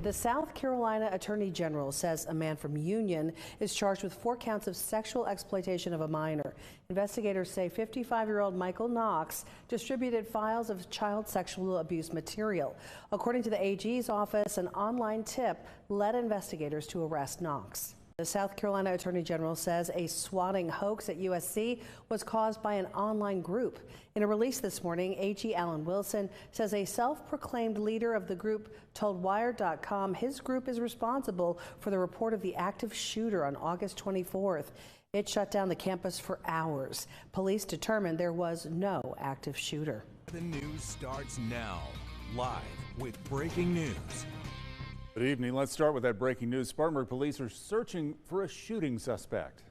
The South Carolina Attorney General says a man from Union is charged with 4 counts of sexual exploitation of a minor. Investigators say 55-year-old Michael Knox distributed files of child sexual abuse material. According to the AG's office, an online tip led investigators to arrest Knox. The South Carolina Attorney General says a swatting hoax at USC was caused by an online group. In a release this morning, AG Alan Wilson says a self-proclaimed leader of the group told Wired.com his group is responsible for the report of the active shooter on August 24th. It shut down the campus for hours. Police determined there was no active shooter. The news starts now, live with breaking news. Good evening. Let's start with that breaking news. Spartanburg police are searching for a shooting suspect.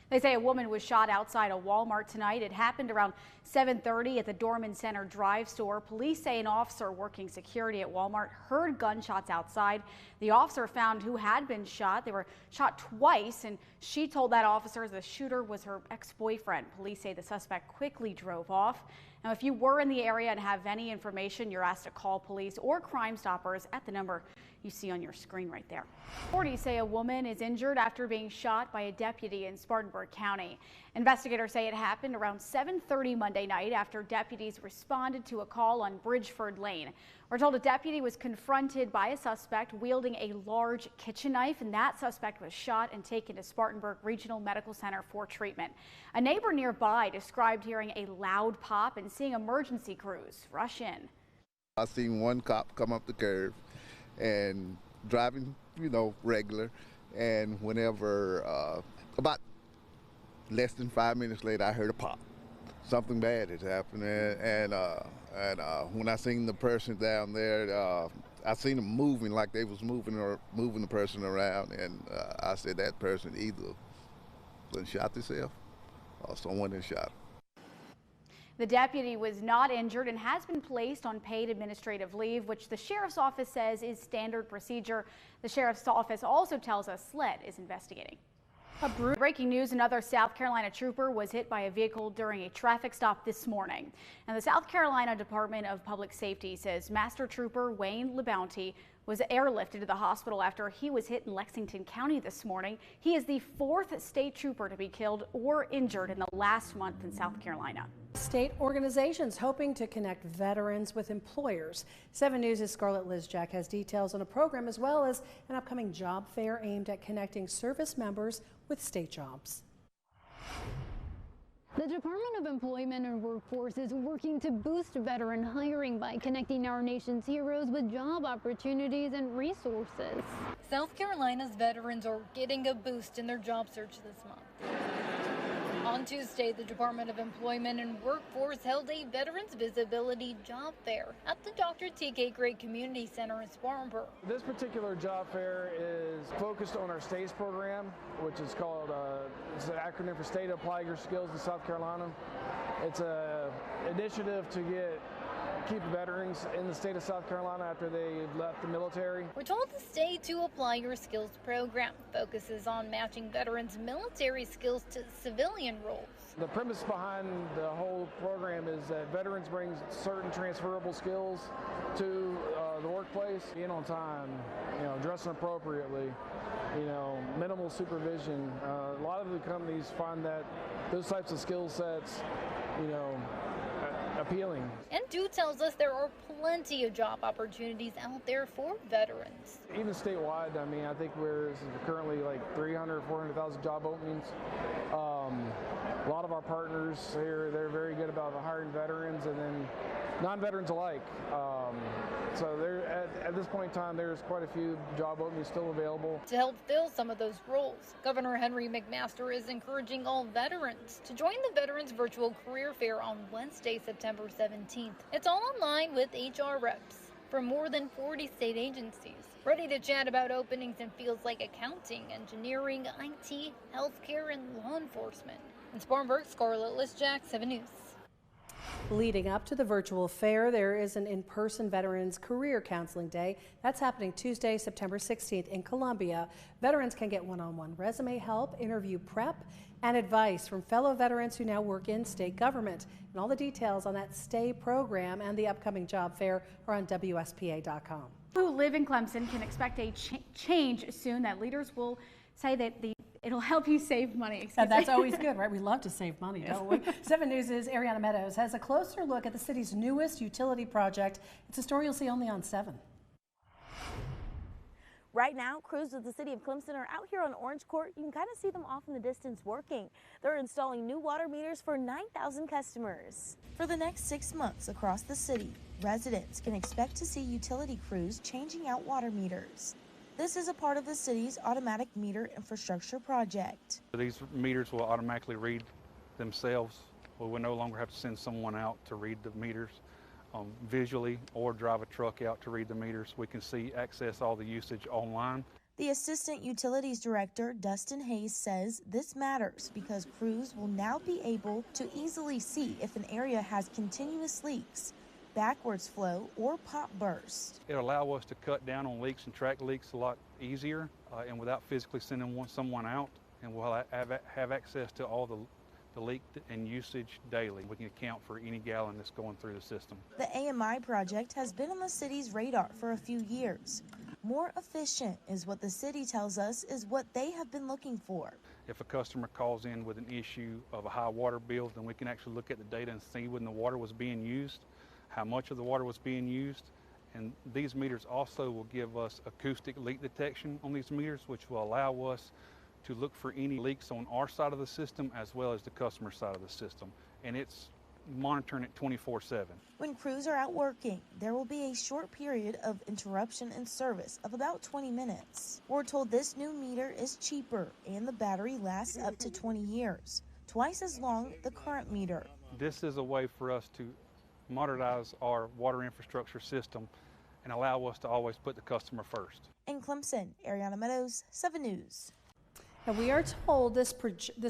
They say a woman was shot outside a Walmart tonight. It happened around 7:30 at the Dorman Center drive store. Police say an officer working security at Walmart heard gunshots outside. The officer found who had been shot. They were shot twice, and she told that officer the shooter was her ex-boyfriend. Police say the suspect quickly drove off. Now, if you were in the area and have any information, you're asked to call police or Crime Stoppers at the number you see on your screen right there. Authorities say a woman is injured after being shot by a deputy in Spartanburg County. Investigators say it happened around 7:30 Monday night after deputies responded to a call on Bridgeford Lane. We're told a deputy was confronted by a suspect wielding a large kitchen knife, and that suspect was shot and taken to Spartanburg Regional Medical Center for treatment. A neighbor nearby described hearing a loud pop and seeing emergency crews rush in. I seen one cop come up the curb and driving, regular, and whenever about less than 5 minutes later, I heard a pop. Something bad had happened, and when I seen the person down there, I seen them moving like they was moving the person around, and I said that person either done shot themselves or someone that shot him. The deputy was not injured and has been placed on paid administrative leave, which the sheriff's office says is standard procedure. The sheriff's office also tells us SLED is investigating. Breaking news, another South Carolina trooper was hit by a vehicle during a traffic stop this morning. And the South Carolina Department of Public Safety says Master Trooper Wayne LeBounty was airlifted to the hospital after he was hit in Lexington County this morning. He is the 4th state trooper to be killed or injured in the last month in South Carolina. State organizations hoping to connect veterans with employers. 7 News' Scarlett Lizjack has details on a program as well as an upcoming job fair aimed at connecting service members with state jobs. The Department of Employment and Workforce is working to boost veteran hiring by connecting our nation's heroes with job opportunities and resources. South Carolina's veterans are getting a boost in their job search this month. On Tuesday, the Department of Employment and Workforce held a Veterans Visibility Job Fair at the Dr. T.K. Gray Community Center in Spartanburg. This particular job fair is focused on our STAYS program, which is called, it's an acronym for State Apply Your Skills in South Carolina. It's an initiative to keep veterans in the state of South Carolina after they left the military. We're told the Stay to Apply Your Skills program focuses on matching veterans' military skills to civilian roles. The premise behind the whole program is that veterans bring certain transferable skills to the workplace. Being on time, dressing appropriately, minimal supervision. A lot of the companies find that those types of skill sets, appealing. And Dew tells us there are plenty of job opportunities out there for veterans. Even statewide, I think we're currently like 300, 400,000 job openings. A lot of our partners here, they're very good about hiring veterans and then non-veterans alike. So at this point in time, there's quite a few job openings still available. To help fill some of those roles, Governor Henry McMaster is encouraging all veterans to join the Veterans Virtual Career Fair on Wednesday, September 17th. It's all online with HR reps from more than 40 state agencies, ready to chat about openings in fields like accounting, engineering, IT, healthcare, and law enforcement. In Spartanburg, Scarlett Lizjack, 7 News. Leading up to the virtual fair, there is an in-person Veterans Career Counseling Day. That's happening Tuesday, September 16th in Columbia. Veterans can get one-on-one resume help, interview prep, and advice from fellow veterans who now work in state government. And all the details on that STAY program and the upcoming job fair are on WSPA.com. Who live in Clemson can expect a change soon that leaders will say that it'll help you save money. That's always good, right? We love to save money, don't we? 7 News' Ariana Meadows has a closer look at the city's newest utility project. It's a story you'll see only on 7. Right now, crews with the city of Clemson are out here on Orange Court. You can kind of see them off in the distance working. They're installing new water meters for 9,000 customers. For the next 6 months across the city, residents can expect to see utility crews changing out water meters. This is a part of the city's automatic meter infrastructure project. These meters will automatically read themselves. We will no longer have to send someone out to read the meters visually or drive a truck out to read the meters. We can access all the usage online. The Assistant Utilities Director, Dustin Hayes, says this matters because crews will now be able to easily see if an area has continuous leaks, backwards flow, or pop burst. It'll allow us to cut down on leaks and track leaks a lot easier and without physically sending someone out, and we'll have access to all the leak and usage daily. We can account for any gallon that's going through the system. The AMI project has been on the city's radar for a few years. More efficient is what the city tells us is what they have been looking for. If a customer calls in with an issue of a high water bill, then we can actually look at the data and see when the water was being used, how much of the water was being used. And these meters also will give us acoustic leak detection on these meters, which will allow us to look for any leaks on our side of the system as well as the customer side of the system. And it's monitoring it 24/7. When crews are out working, there will be a short period of interruption in service of about 20 minutes. We're told this new meter is cheaper and the battery lasts up to 20 years, twice as long the current meter. This is a way for us to modernize our water infrastructure system and allow us to always put the customer first. In Clemson, Ariana Meadows, 7 News. And we are told this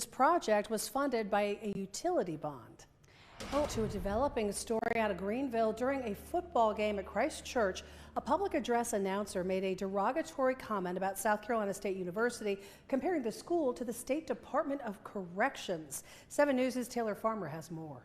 project was funded by a utility bond. To a developing story out of Greenville, during a football game at Christ Church, a public address announcer made a derogatory comment about South Carolina State University, comparing the school to the State Department of Corrections. 7 News' Taylor Farmer has more.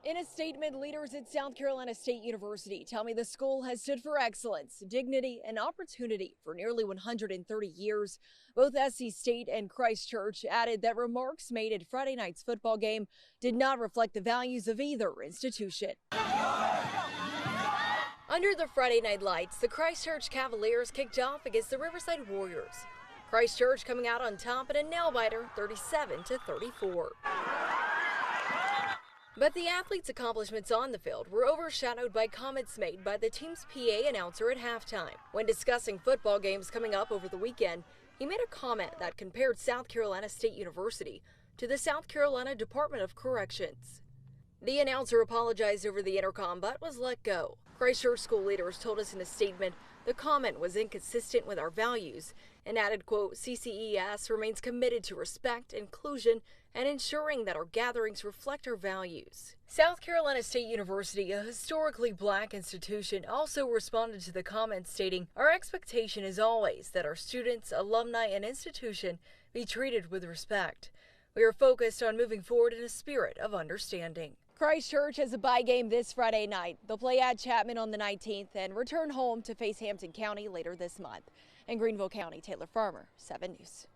In a statement, leaders at South Carolina State University tell me the school has stood for excellence, dignity, and opportunity for nearly 130 years. Both SC State and Christ Church added that remarks made at Friday night's football game did not reflect the values of either institution. Under the Friday night lights, the Christ Church Cavaliers kicked off against the Riverside Warriors. Christ Church coming out on top in a nail-biter, 37-34. But the athletes' accomplishments on the field were overshadowed by comments made by the team's PA announcer at halftime. When discussing football games coming up over the weekend, he made a comment that compared South Carolina State University to the South Carolina Department of Corrections. The announcer apologized over the intercom but was let go. Christ Church school leaders told us in a statement the comment was inconsistent with our values and added, quote, CCES remains committed to respect, inclusion, and ensuring that our gatherings reflect our values. South Carolina State University, a historically black institution, also responded to the comments stating, our expectation is always that our students, alumni, and institution be treated with respect. We are focused on moving forward in a spirit of understanding. Christ Church has a bye game this Friday night. They'll play at Chapman on the 19th and return home to face Hampton County later this month. In Greenville County, Taylor Farmer, 7 News.